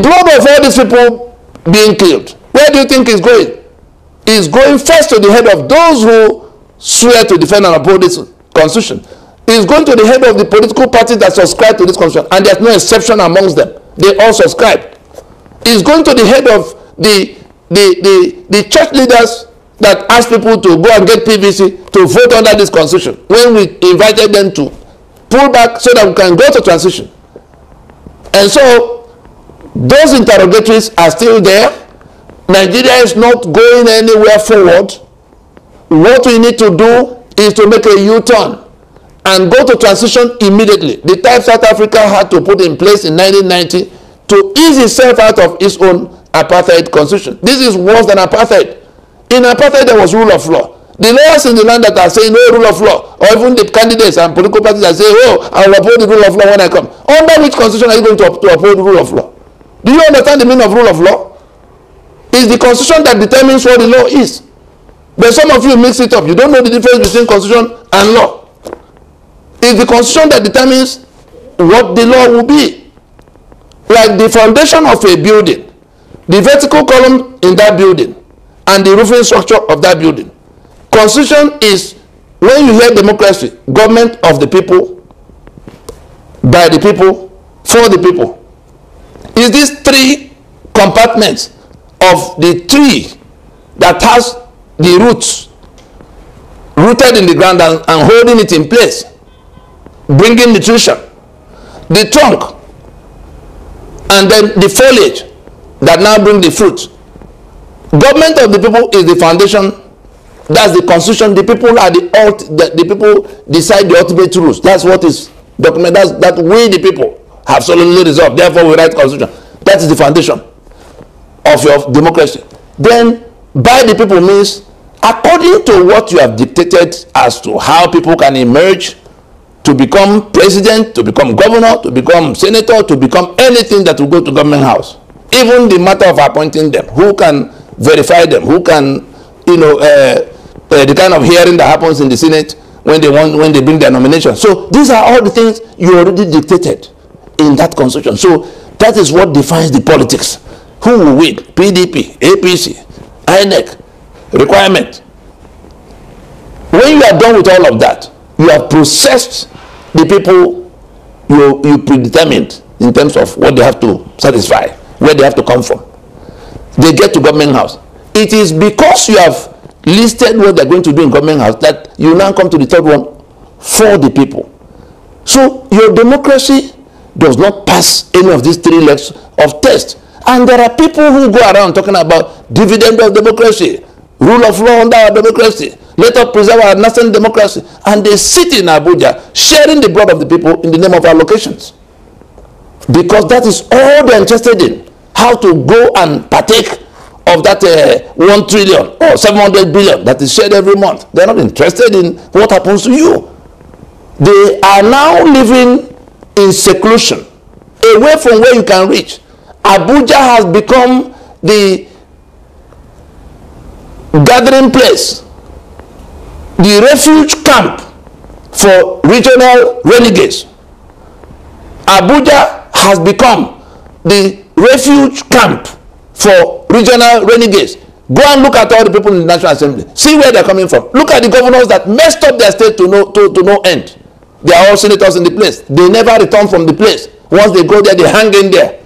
blood of all these people being killed, where do you think it's going? It's going first to the head of those who swear to defend and uphold this constitution. It's going to the head of the political parties that subscribe to this constitution, and there's no exception amongst them. They all subscribe. It's going to the head of the church leaders that ask people to go and get PVC to vote under this constitution when we invited them to pull back so that we can go to transition. And so those interrogatories are still there. Nigeria is not going anywhere forward. What we need to do is to make a U-turn and go to transition immediately. The type South Africa had to put in place in 1990 to ease itself out of its own apartheid constitution. This is worse than apartheid. In apartheid, there was rule of law. The lawyers in the land that are saying no rule of law, or even the candidates and political parties that say, oh, I will uphold the rule of law when I come. Under which constitution are you going to uphold the rule of law? Do you understand the meaning of rule of law? It's the constitution that determines what the law is. But some of you mix it up. You don't know the difference between constitution and law. It's the constitution that determines what the law will be. Like the foundation of a building, the vertical column in that building, and the roofing structure of that building. Constitution is, when you hear democracy, government of the people, by the people, for the people. Is these three compartments of the tree that has the roots rooted in the ground and holding it in place, bringing nutrition, the trunk, and then the foliage that now bring the fruit. Government of the people is the foundation. That's the constitution. The people are the people decide the ultimate rules. That's what is documented. That we the people have solemnly resolved. Therefore, we write constitution. That is the foundation of your democracy. Then, by the people means according to what you have dictated as to how people can emerge to become president, to become governor, to become senator, to become anything that will go to government house. Even the matter of appointing them, who can verify them, who can, the kind of hearing that happens in the Senate when they bring their nomination. So these are all the things you already dictated in that constitution. So that is what defines the politics. Who will win? PDP, APC, INEC, requirement. When you are done with all of that, you have processed the people you predetermined in terms of what they have to satisfy, where they have to come from. They get to government house. It is because you have listed what they're going to do in government house that you now come to the third one, for the people. So your democracy does not pass any of these three legs of test. And there are people who go around talking about dividend of democracy, rule of law under our democracy, let us preserve our national democracy. And they sit in Abuja sharing the blood of the people in the name of allocations. Because that is all they're interested in. How to go and partake of that 1 trillion or 700 billion that is shared every month. They're not interested in what happens to you. They are now living in seclusion, away from where you can reach. Abuja has become the gathering place, the refuge camp for regional renegades. Abuja has become the refuge camp for regional renegades. Go and look at all the people in the National Assembly. See where they're coming from. Look at the governors that messed up their state to no end. They are all senators in the place. They never return from the place. Once they go there, they hang in there.